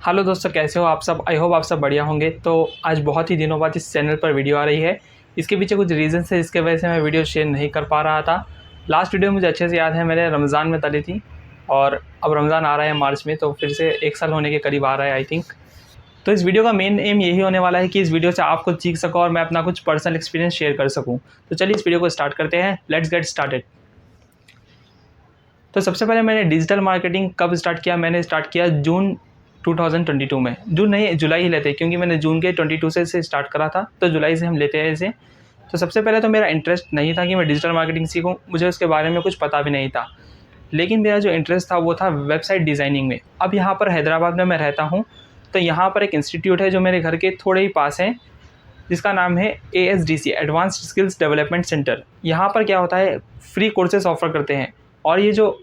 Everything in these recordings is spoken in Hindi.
हेलो दोस्तों, कैसे हो आप सब। आई होप आप सब बढ़िया होंगे। तो आज बहुत ही दिनों बाद इस चैनल पर वीडियो आ रही है। इसके पीछे कुछ रीज़न्स है जिसके वजह से मैं वीडियो शेयर नहीं कर पा रहा था। लास्ट वीडियो मुझे अच्छे से याद है, मैंने रमज़ान में डाली थी और अब रमज़ान आ रहा है मार्च में, तो फिर से 1 साल होने के करीब आ रहा है आई थिंक। तो इस वीडियो का मेन एम यही होने वाला है कि इस वीडियो से आप कुछ सीख सको और मैं अपना कुछ पर्सनल एक्सपीरियंस शेयर कर सकूँ। तो चलिए इस वीडियो को स्टार्ट करते हैं। Let's get started. तो सबसे पहले मैंने डिजिटल मार्केटिंग कब स्टार्ट किया। मैंने स्टार्ट किया जून 2022 में। जून नहीं, जुलाई ही लेते हैं क्योंकि मैंने जून के 22 से स्टार्ट करा था, तो जुलाई से हम लेते हैं इसे। तो सबसे पहले तो मेरा इंटरेस्ट नहीं था कि मैं डिजिटल मार्केटिंग सीखूं, मुझे उसके बारे में कुछ पता भी नहीं था। लेकिन मेरा जो इंटरेस्ट था वो था वेबसाइट डिज़ाइनिंग में। अब यहाँ पर हैदराबाद में मैं रहता हूँ, तो यहाँ पर एक इंस्टीट्यूट है जो मेरे घर के थोड़े ही पास है, जिसका नाम है ASDC, advanced skills development centre. यहाँ पर क्या होता है, फ्री कोर्सेज ऑफर करते हैं। और ये जो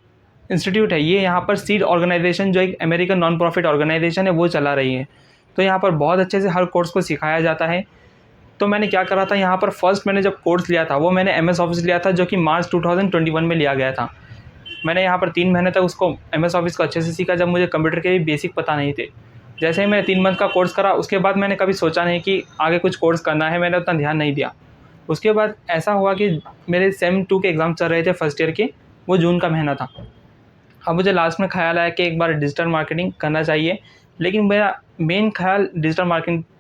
इंस्टीट्यूट है ये यहाँ पर सीड ऑर्गेनाइजेशन, जो एक अमेरिकन नॉन प्रॉफिट ऑर्गेनाइजेशन है, वो चला रही है। तो यहाँ पर बहुत अच्छे से हर कोर्स को सिखाया जाता है। तो मैंने क्या करा था, यहाँ पर फर्स्ट मैंने जब कोर्स लिया था वो मैंने MS ऑफिस लिया था, जो कि मार्च 2021 में लिया गया था। मैंने यहाँ पर 3 महीने तक उसको MS ऑफिस को अच्छे से सीखा, जब मुझे कंप्यूटर के भी बेसिक पता नहीं थे। जैसे ही मैंने 3 मंथ का कोर्स करा, उसके बाद मैंने कभी सोचा नहीं कि आगे कुछ कोर्स करना है, मैंने उतना ध्यान नहीं दिया। उसके बाद ऐसा हुआ कि मेरे सेम 2 के एग्ज़ाम चल रहे थे फर्स्ट ईयर के, वो जून का महीना था। अब मुझे लास्ट में ख़्याल आया कि एक बार डिजिटल मार्केटिंग करना चाहिए, लेकिन मेरा मेन ख़्याल डिजिटल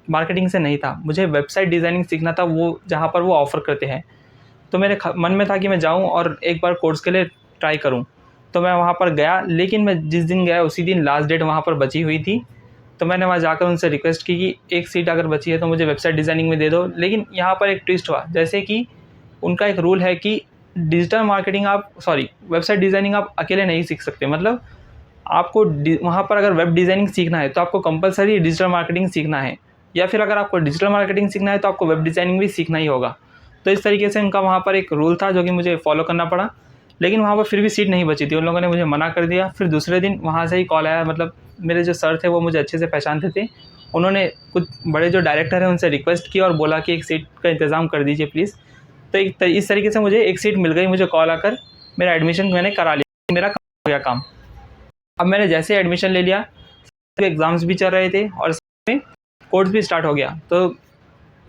मार्केटिंग से नहीं था। मुझे वेबसाइट डिज़ाइनिंग सीखना था, वो जहाँ पर वो ऑफ़र करते हैं। तो मेरे मन में था कि मैं जाऊँ और एक बार कोर्स के लिए ट्राई करूँ। तो मैं वहाँ पर गया, लेकिन मैं जिस दिन गया उसी दिन लास्ट डेट वहाँ पर बची हुई थी। तो मैंने वहाँ जाकर उनसे रिक्वेस्ट की कि एक सीट अगर बची है तो मुझे वेबसाइट डिज़ाइनिंग में दे दो। लेकिन यहाँ पर एक ट्विस्ट हुआ, जैसे कि उनका एक रूल है कि वेबसाइट डिज़ाइनिंग आप अकेले नहीं सीख सकते। मतलब आपको वहाँ पर अगर वेब डिज़ाइनिंग सीखना है तो आपको कंपलसरी डिजिटल मार्केटिंग सीखना है, या फिर अगर आपको डिजिटल मार्केटिंग सीखना है तो आपको वेब डिज़ाइनिंग भी सीखना ही होगा। तो इस तरीके से उनका वहाँ पर एक रूल था जो कि मुझे फॉलो करना पड़ा। लेकिन वहाँ पर फिर भी सीट नहीं बची थी, उन लोगों ने मुझे मना कर दिया। फिर दूसरे दिन वहाँ से ही कॉल आया, मतलब मेरे जो सर थे वो मुझे अच्छे से पहचानते थे। उन्होंने कुछ बड़े जो डायरेक्टर हैं उनसे रिक्वेस्ट की और बोला कि एक सीट का इंतज़ाम कर दीजिए प्लीज़। तो इस तरीके से मुझे एक सीट मिल गई। मुझे कॉल आकर मेरा एडमिशन मैंने करा लिया, मेरा हो गया काम। अब मैंने जैसे एडमिशन ले लिया, एग्ज़ाम्स भी चल रहे थे और में कोर्स भी स्टार्ट हो गया। तो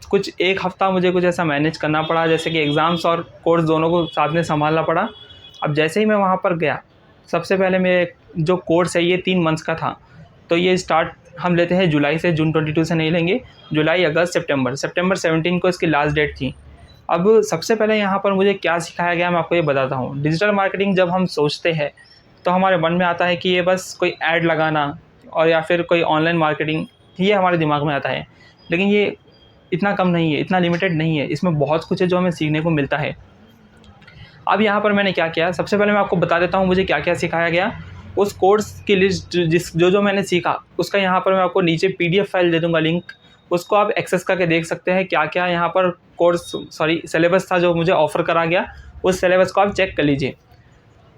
कुछ 1 हफ़्ता मुझे कुछ ऐसा मैनेज करना पड़ा, जैसे कि एग्ज़ाम्स और कोर्स दोनों को साथ में सँभालना पड़ा। अब जैसे ही मैं वहाँ पर गया, सबसे पहले मेरे जो कोर्स है ये 3 मंथ्स का था। तो ये स्टार्ट हम लेते हैं जुलाई से, जून 22 से नहीं लेंगे। जुलाई, अगस्त, सितंबर 17 को इसकी लास्ट डेट थी। अब सबसे पहले यहाँ पर मुझे क्या सिखाया गया मैं आपको ये बताता हूँ। डिजिटल मार्केटिंग जब हम सोचते हैं तो हमारे मन में आता है कि ये बस कोई ऐड लगाना और या फिर कोई ऑनलाइन मार्केटिंग, ये हमारे दिमाग में आता है। लेकिन ये इतना कम नहीं है, इतना लिमिटेड नहीं है, इसमें बहुत कुछ है जो हमें सीखने को मिलता है। अब यहाँ पर मैंने क्या किया, सबसे पहले मैं आपको बता देता हूँ मुझे क्या क्या सिखाया गया। उस कोर्स की लिस्ट जो मैंने सीखा उसका यहाँ पर मैं आपको नीचे PDF फाइल दे दूँगा लिंक, उसको आप एक्सेस करके देख सकते हैं क्या क्या यहाँ पर सिलेबस था जो मुझे ऑफ़र करा गया। उस सिलेबस को आप चेक कर लीजिए।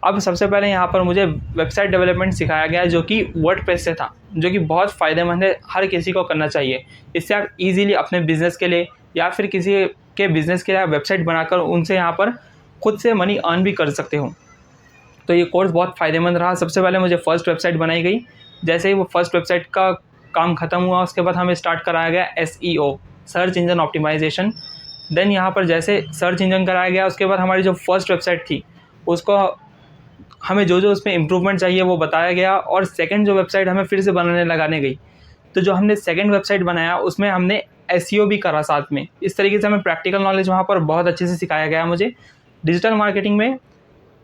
अब सबसे पहले यहाँ पर मुझे वेबसाइट डेवलपमेंट सिखाया गया, जो कि वर्डप्रेस से था, जो कि बहुत फ़ायदेमंद है, हर किसी को करना चाहिए। इससे आप इजीली अपने बिज़नेस के लिए या फिर किसी के बिज़नेस के लिए आप वेबसाइट बनाकर उनसे यहाँ पर खुद से मनी अर्न भी कर सकते हो। तो ये कोर्स बहुत फ़ायदेमंद रहा। सबसे पहले मुझे फ़र्स्ट वेबसाइट बनाई गई। जैसे ही वो फर्स्ट वेबसाइट का काम ख़त्म हुआ, उसके बाद हमें स्टार्ट कराया गया SEO, search engine optimisation. Then यहाँ पर जैसे सर्च इंजन कराया गया, उसके बाद हमारी जो फर्स्ट वेबसाइट थी उसको हमें जो उसमें इम्प्रूवमेंट चाहिए वो बताया गया। और सेकंड जो वेबसाइट हमें फिर से लगाने गई, तो जो हमने सेकंड वेबसाइट बनाया उसमें हमने SEO भी करा साथ में। इस तरीके से हमें प्रैक्टिकल नॉलेज वहाँ पर बहुत अच्छे से सिखाया गया मुझे। डिजिटल मार्केटिंग में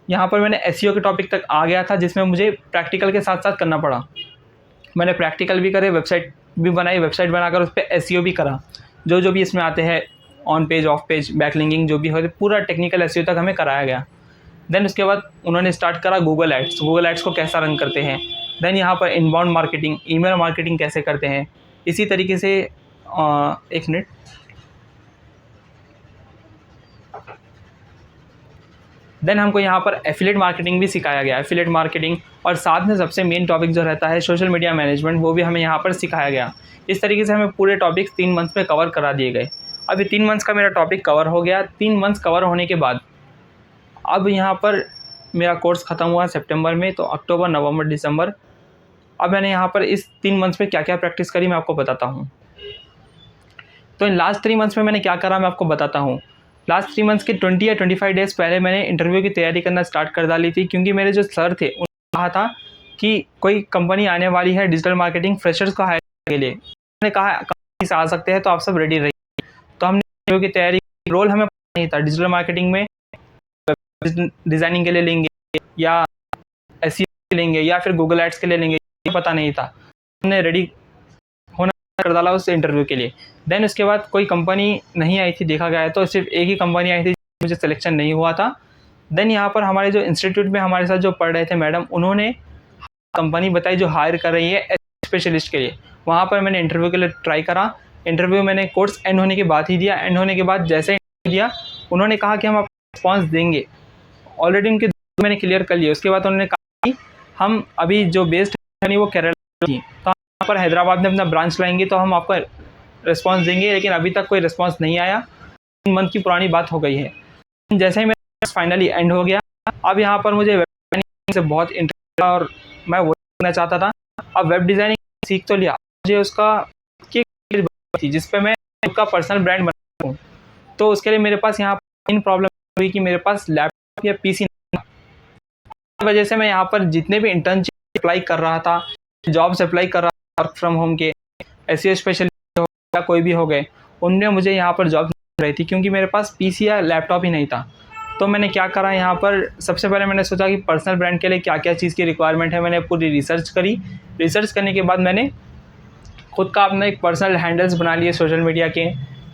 यहाँ पर मैंने SEO के टॉपिक तक आ गया था, जिसमें मुझे प्रैक्टिकल के साथ साथ करना पड़ा। मैंने प्रैक्टिकल भी करे, वेबसाइट भी बनाई, वेबसाइट बनाकर उस पर SEO भी करा। जो भी इसमें आते हैं, on page, of page, backlinking, जो भी होते, पूरा टेक्निकल SEO तक हमें कराया गया। देन उसके बाद उन्होंने स्टार्ट करा गूगल एड्स को कैसा रन करते हैं। देन यहाँ पर इनबाउंड मार्केटिंग, ईमेल मार्केटिंग कैसे करते हैं। इसी तरीके से एक मिनट, देन हमको यहाँ पर एफिलिएट मार्केटिंग भी सिखाया गया, एफिलिएट मार्केटिंग। और साथ में सबसे मेन टॉपिक जो रहता है सोशल मीडिया मैनेजमेंट, वो भी हमें यहाँ पर सिखाया गया। इस तरीके से हमें पूरे टॉपिक्स 3 मंथ्स में कवर करा दिए गए। अभी 3 मंथ्स का मेरा टॉपिक कवर हो गया। 3 मंथ्स कवर होने के बाद अब यहाँ पर मेरा कोर्स ख़त्म हुआ सितंबर में, तो अक्टूबर, नवंबर, दिसंबर, अब मैंने यहाँ पर इस 3 मंथ्स में क्या क्या प्रैक्टिस करी मैं आपको बताता हूँ। तो इन लास्ट 3 मंथ्स में मैंने क्या करा मैं आपको बताता हूँ। लास्ट 3 मंथ्स के 20 या 25 डेज़ पहले मैंने इंटरव्यू की तैयारी करना स्टार्ट कर डाली थी, क्योंकि मेरे जो सर थे उन्होंने कहा था कि कोई कंपनी आने वाली है डिजिटल मार्केटिंग फ्रेशर्स को हायर करने के लिए। उन्होंने कहा कंपनी से आ सकते हैं तो आप सब रेडी रहिए। तो हमने इंटरव्यू की तैयारी, रोल हमें पता नहीं था डिजिटल मार्केटिंग में डिज़ाइनिंग के लिए लेंगे या एसईओ लेंगे या फिर गूगल एड्स के लिए लेंगे, ये पता नहीं था। हमने रेडी होना कर डाला उस इंटरव्यू के लिए। देन उसके बाद कोई कंपनी नहीं आई थी, देखा गया है तो सिर्फ एक ही कंपनी आई थी, मुझे सिलेक्शन नहीं हुआ था। देन यहाँ पर हमारे जो इंस्टीट्यूट में हमारे साथ जो पढ़ रहे थे मैडम, उन्होंने कंपनी बताई जो हायर कर रही है स्पेशलिस्ट के लिए। वहाँ पर मैंने इंटरव्यू के लिए ट्राई करा। इंटरव्यू मैंने कोर्स एंड होने के बाद ही दिया। एंड होने के बाद जैसे दिया, उन्होंने कहा कि हम आपको रिस्पॉन्स देंगे। ऑलरेडी उनके मैंने क्लियर कर लिया। उसके बाद उन्होंने कहा कि हम अभी जो बेस्ड है वो केरला थी, तो हम यहाँ पर हैदराबाद में अपना ब्रांच लाएंगे तो हम आपको रिस्पॉन्स देंगे। लेकिन अभी तक कोई रिस्पॉन्स नहीं आया। 3 मंथ की पुरानी बात हो गई है। जैसे ही मेरा फाइनली एंड हो गया, अब यहाँ पर मुझे वेब डिज़ाइनिंग से बहुत इंटरेस्ट और मैं वो करना चाहता था। अब वेब डिज़ाइनिंग सीख तो लिया, मुझे उसका थी जिस पे मैं उसका पर्सनल ब्रांड बना सकूँ। तो उसके लिए मेरे पास यहाँ पर इन प्रॉब्लम हुई कि मेरे पास लैपटॉप या पीसी नहीं था। इस वजह से मैं यहाँ पर जितने भी इंटर्नशिप अप्लाई कर रहा था, जॉब्स अप्लाई कर रहा था वर्क फ्रॉम होम के, एसईओ स्पेशलिस्ट हो या कोई भी हो गए, उनमें मुझे यहाँ पर जॉब नहीं रही थी क्योंकि मेरे पास पीसी या लैपटॉप ही नहीं था। तो मैंने क्या करा, यहाँ पर सबसे पहले मैंने सोचा कि पर्सनल ब्रांड के लिए क्या क्या चीज़ की रिक्वायरमेंट है। मैंने पूरी रिसर्च करी। रिसर्च करने के बाद मैंने खुद का अपना एक पर्सनल हैंडल्स बना लिए सोशल मीडिया के,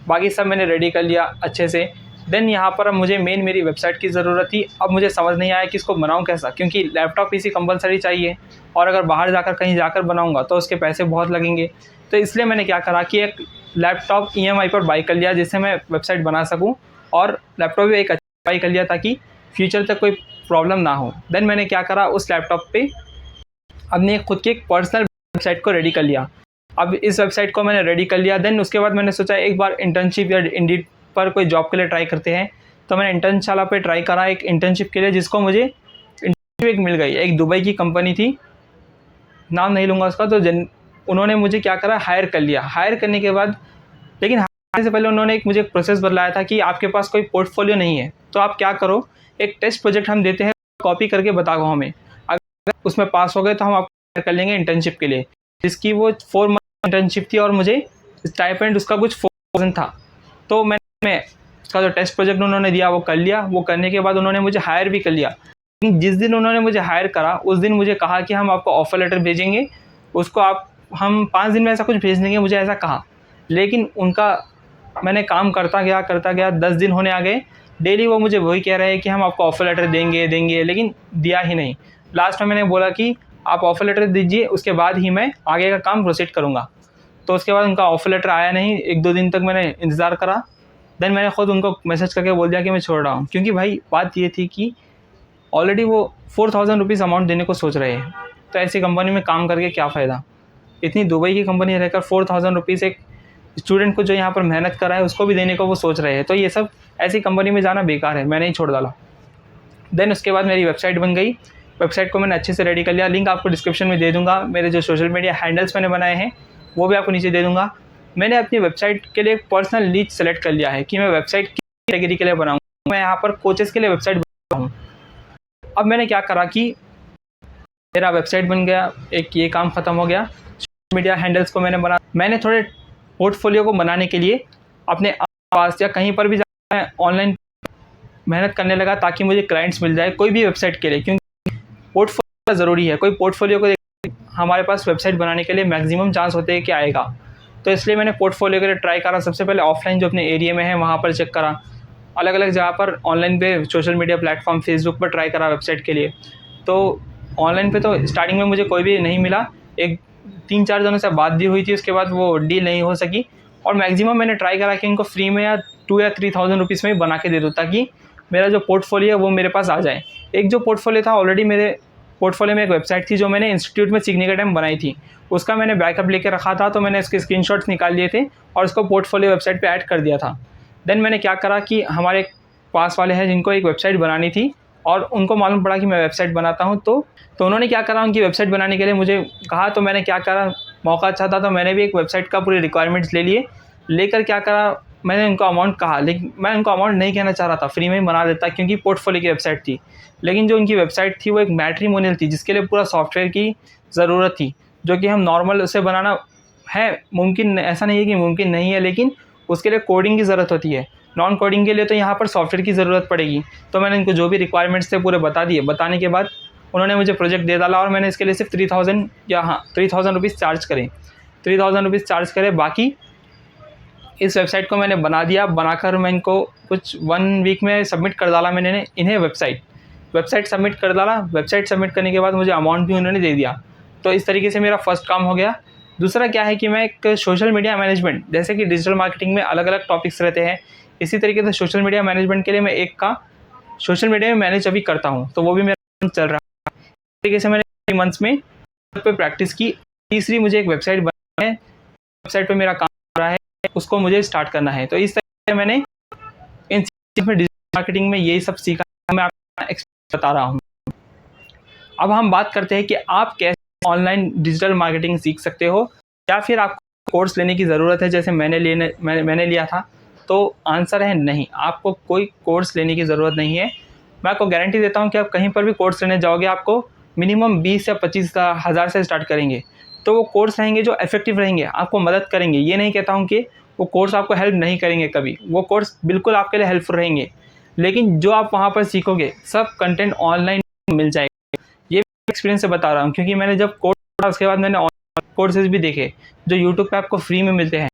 बाकी सब मैंने रेडी कर लिया अच्छे से। देन यहाँ पर अब मुझे मेन मेरी वेबसाइट की ज़रूरत थी। अब मुझे समझ नहीं आया कि इसको बनाऊँ कैसा, क्योंकि लैपटॉप पीसी कंपलसरी चाहिए और अगर बाहर जाकर कहीं जाकर बनाऊँगा तो उसके पैसे बहुत लगेंगे। तो इसलिए मैंने क्या करा कि एक लैपटॉप EMI पर बाई कर लिया जिससे मैं वेबसाइट बना सकूँ, और लैपटॉप भी एक अच्छा बाई कर लिया ताकि फ्यूचर तक कोई प्रॉब्लम ना हो। देन मैंने क्या करा, उस लैपटॉप पे अपने खुद की एक पर्सनल वेबसाइट को रेडी कर लिया। अब इस वेबसाइट को मैंने रेडी कर लिया। देन उसके बाद मैंने सोचा एक बार इंटर्नशिप या इंडीड पर कोई जॉब के लिए ट्राई करते हैं। तो मैंने इंटर्नशाला पे ट्राई करा एक इंटर्नशिप के लिए, जिसको मुझे इंटर्नशिप एक मिल गई। एक दुबई की कंपनी थी, नाम नहीं लूँगा उसका। तो उन्होंने मुझे क्या करा, हायर कर लिया। हायर करने के बाद, लेकिन हायर से पहले उन्होंने एक मुझे प्रोसेस बताया था कि आपके पास कोई पोर्टफोलियो नहीं है तो आप क्या करो, एक टेस्ट प्रोजेक्ट हम देते हैं, कॉपी करके बताओ हमें। अगर उसमें पास हो गए तो हम आपको हायर कर लेंगे इंटर्नशिप के लिए, जिसकी वो 4 मंथ इंटर्नशिप थी और मुझे स्टाइपेंड उसका कुछ 4000 था। तो मैंने उसका जो टेस्ट प्रोजेक्ट उन्होंने दिया वो कर लिया। वो करने के बाद उन्होंने मुझे हायर भी कर लिया। लेकिन जिस दिन उन्होंने मुझे हायर करा उस दिन मुझे कहा कि हम आपको ऑफर लेटर भेजेंगे, उसको हम 5 दिन में ऐसा कुछ भेज देंगे, मुझे ऐसा कहा। लेकिन उनका मैंने काम करता गया 10 दिन होने आ गए। डेली वो मुझे वही कह रहे हैं कि हम आपको ऑफर लेटर देंगे, लेकिन दिया ही नहीं। लास्ट में मैंने बोला कि आप ऑफर लेटर दीजिए, उसके बाद ही मैं आगे का काम प्रोसीड करूँगा। तो उसके बाद उनका ऑफर लेटर आया नहीं। 1-2 दिन तक मैंने इंतज़ार करा। देन मैंने ख़ुद उनको मैसेज करके बोल दिया कि मैं छोड़ रहा हूँ, क्योंकि भाई बात ये थी कि ऑलरेडी वो 4000 रुपीज़ अमाउंट देने को सोच रहे हैं। तो ऐसी कंपनी में काम करके क्या फ़ायदा। इतनी दुबई की कंपनी रहकर 4000 रुपीज़ एक स्टूडेंट को जो यहाँ पर मेहनत कर रहा है उसको भी देने को वो सोच रहे हैं। तो ये सब ऐसी कंपनी में जाना बेकार है, मैंने ही छोड़ डाला। देन उसके बाद मेरी वेबसाइट बन गई। वेबसाइट को मैंने अच्छे से रेडी कर लिया। लिंक आपको डिस्क्रिप्शन में दे दूँगा। मेरे जो सोशल मीडिया हैंडल्स मैंने बनाए हैं वो भी आपको नीचे दे दूँगा। मैंने अपनी वेबसाइट के लिए एक पर्सनल नीच सेलेक्ट कर लिया है कि मैं वेबसाइट किस कैटेगरी के लिए बनाऊँगा। मैं यहाँ पर कोचेस के लिए वेबसाइट बना हूँ। अब मैंने क्या करा कि मेरा वेबसाइट बन गया, एक ये काम ख़त्म हो गया। सोशल मीडिया हैंडल्स को मैंने थोड़े पोर्टफोलियो को बनाने के लिए अपने पास या कहीं पर भी ऑनलाइन मेहनत करने लगा ताकि मुझे क्लाइंट्स मिल जाए कोई भी वेबसाइट के लिए, क्योंकि पोर्टफोलियो ज़रूरी है। कोई पोर्टफोलियो को हमारे पास वेबसाइट बनाने के लिए मैक्सिमम चांस होते हैं कि आएगा। तो इसलिए मैंने पोर्टफोलियो के लिए ट्राई करा। सबसे पहले ऑफलाइन जो अपने एरिया में है वहाँ पर चेक करा, अलग अलग जगह पर ऑनलाइन पे सोशल मीडिया प्लेटफॉर्म फेसबुक पर ट्राई करा वेबसाइट के लिए। तो ऑनलाइन पे तो स्टार्टिंग में मुझे कोई भी नहीं मिला। एक 3-4 जनों से बात भी हुई थी, उसके बाद वो डील नहीं हो सकी। और मैक्सिमम मैंने ट्राई करा कि इनको फ्री में या 2 या 3000 रुपीज़ में बना के दे दूँ ताकि मेरा जो पोर्टफोलियो है वो मेरे पास आ जाए। एक जो पोर्टफोलियो था, ऑलरेडी मेरे पोर्टफोलियो में एक वेबसाइट थी जो मैंने इंस्टीट्यूट में सीखने के टाइम बनाई थी, उसका मैंने बैकअप लेके रखा था। तो मैंने उसके स्क्रीनशॉट्स निकाल लिए थे और उसको पोर्टफोलियो वेबसाइट पे ऐड कर दिया था। देन मैंने क्या करा कि हमारे पास वाले हैं जिनको एक वेबसाइट बनानी थी और उनको मालूम पड़ा कि मैं वेबसाइट बनाता हूँ। तो उन्होंने क्या करा, उनकी वेबसाइट बनाने के लिए मुझे कहा, तो मैंने क्या करा, मौका अच्छा था तो मैंने भी एक वेबसाइट का पूरी रिक्वायरमेंट्स ले लिए। लेकर क्या करा, मैंने उनको अमाउंट कहा, लेकिन मैं उनको अमाउंट नहीं कहना चाह रहा था, फ्री में ही बना देता क्योंकि पोर्टफोलियो की वेबसाइट थी। लेकिन जो उनकी वेबसाइट थी वो एक मैट्रिमोनियल थी, जिसके लिए पूरा सॉफ्टवेयर की ज़रूरत थी, जो कि हम नॉर्मल उसे बनाना है मुमकिन, ऐसा नहीं है कि मुमकिन नहीं है, लेकिन उसके लिए कोडिंग की ज़रूरत होती है। नॉन कोडिंग के लिए तो यहाँ पर सॉफ्टवेयर की ज़रूरत पड़ेगी। तो मैंने इनको जो भी रिक्वायरमेंट्स थे पूरे बता दिए। बताने के बाद उन्होंने मुझे प्रोजेक्ट दे डाला और मैंने इसके लिए सिर्फ 3000 या 3000 रुपीज़ चार्ज करे, 3000 रुपीज़ चार्ज करे। बाकी इस वेबसाइट को मैंने बना दिया। बनाकर मैं इनको कुछ 1 वीक में सबमिट कर डाला मैंने इन्हें वेबसाइट सबमिट कर डाला। वेबसाइट सबमिट करने के बाद मुझे अमाउंट भी उन्होंने दे दिया। तो इस तरीके से मेरा फर्स्ट काम हो गया। दूसरा क्या है कि मैं एक सोशल मीडिया मैनेजमेंट, जैसे कि डिजिटल मार्केटिंग में अलग अलग टॉपिक्स रहते हैं, इसी तरीके से सोशल मीडिया मैनेजमेंट के लिए मैं एक का सोशल मीडिया में मैनेज अभी करता हूँ, तो वो भी मेरा चल रहा है। इस तरीके से मैंने 3 मंथ्स में पे प्रैक्टिस की। तीसरी मुझे एक वेबसाइट बनानी है, वेबसाइट पे मेरा काम हो रहा है, उसको मुझे स्टार्ट करना है। तो इस तरह से मैंने इन में डिजिटल मार्केटिंग में यही सब सीखा, मैं आपको एक्सपीरियंस बता रहा हूँ। अब हम बात करते हैं कि आप कैसे ऑनलाइन डिजिटल मार्केटिंग सीख सकते हो, या फिर आपको कोर्स लेने की ज़रूरत है जैसे मैंने लिया था। तो आंसर है नहीं, आपको कोई कोर्स लेने की ज़रूरत नहीं है। मैं आपको गारंटी देता हूँ कि आप कहीं पर भी कोर्स लेने जाओगे, आपको मिनिमम 20 या 25 हज़ार से स्टार्ट करेंगे। तो वो कोर्स रहेंगे जो इफेक्टिव रहेंगे, आपको मदद करेंगे। ये नहीं कहता हूँ कि वो कोर्स आपको हेल्प नहीं करेंगे, कभी वो कोर्स बिल्कुल आपके लिए हेल्पफुल रहेंगे। लेकिन जो आप वहाँ पर सीखोगे सब कंटेंट ऑनलाइन मिल जाएगा। ये एक्सपीरियंस से बता रहा हूँ, क्योंकि मैंने जब कोर्स किया उसके बाद मैंने कोर्सेज भी देखे जो यूट्यूब पे आपको फ्री में मिलते हैं।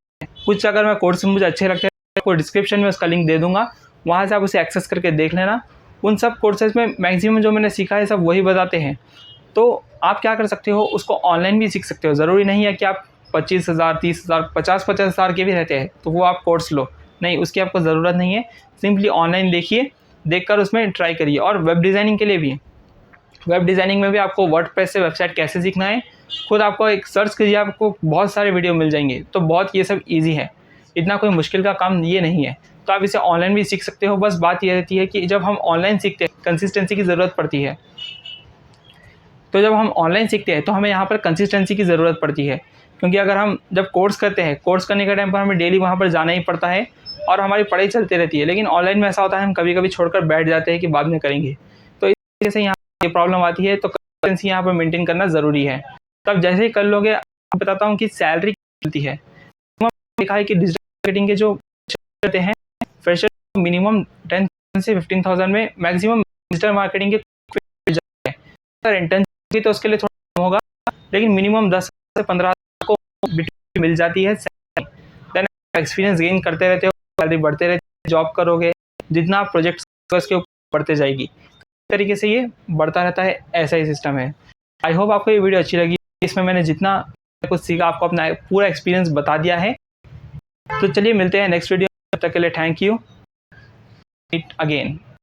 कुछ अगर मैं कोर्स मुझे अच्छे लगते हैं, आपको डिस्क्रिप्शन में उसका लिंक दे दूंगा, वहाँ से आप उसे एक्सेस करके देख लेना। उन सब कोर्सेज में मैक्सिमम जो मैंने सीखा है सब वही बताते हैं। तो आप क्या कर सकते हो, उसको ऑनलाइन भी सीख सकते हो। ज़रूरी नहीं है कि आप 25,000, 30,000, 50,000 के भी रहते हैं तो वो आप कोर्स लो, नहीं, उसकी आपको ज़रूरत नहीं है। सिंपली ऑनलाइन देखिए, देखकर उसमें ट्राई करिए। और वेब डिज़ाइनिंग के लिए भी, वेब डिज़ाइनिंग में भी आपको वर्डप्रेस से वेबसाइट कैसे सीखना है, खुद आपको एक सर्च कीजिए, आपको बहुत सारे वीडियो मिल जाएंगे। तो बहुत ये सब ईजी है, इतना कोई मुश्किल का काम ये नहीं है। तो आप इसे ऑनलाइन भी सीख सकते हो। बस बात ये रहती है कि जब हम ऑनलाइन सीखते हैं कंसिस्टेंसी की ज़रूरत पड़ती है। तो जब हम ऑनलाइन सीखते हैं तो हमें यहाँ पर कंसिस्टेंसी की ज़रूरत पड़ती है, क्योंकि अगर हम जब कोर्स करते हैं, कोर्स करने के टाइम पर हमें डेली वहाँ पर जाना ही पड़ता है और हमारी पढ़ाई चलती रहती है। लेकिन ऑनलाइन में ऐसा होता है, हम कभी कभी छोड़कर बैठ जाते हैं कि बाद में करेंगे। तो इस वजह से यहाँ ये प्रॉब्लम आती है। तो कंसिस्टेंसी यहाँ पर मेंटेन करना ज़रूरी है। तब जैसे ही कर लोगे, आपको बताता हूँ कि सैलरी मिलती है। देखा है कि डिजिटल मार्केटिंग के जो रहते हैं फ्रेशर, मिनिमम 10,000 से 15,000 में मैक्सिमम डिजिटल मार्केटिंग के मिल जाते हैं। अगर इंटर्नशिप की तो उसके लिए थोड़ा कम होगा, लेकिन मिनिमम 10 से 15,000 को मिल जाती है। देन एक्सपीरियंस गेन करते रहते हो, सैलरी बढ़ते रहते, जॉब करोगे, जितना आप प्रोजेक्ट्स उसके ऊपर बढ़ते जाएगी। इस तरीके से ये बढ़ता रहता है, ऐसा ही सिस्टम है। आई होप आपको ये वीडियो अच्छी लगी। इसमें मैंने जितना कुछ सीखा आपको अपना पूरा एक्सपीरियंस बता दिया है। तो चलिए मिलते हैं नेक्स्ट वीडियो, तब तक के लिए थैंक यू, मीट अगेन।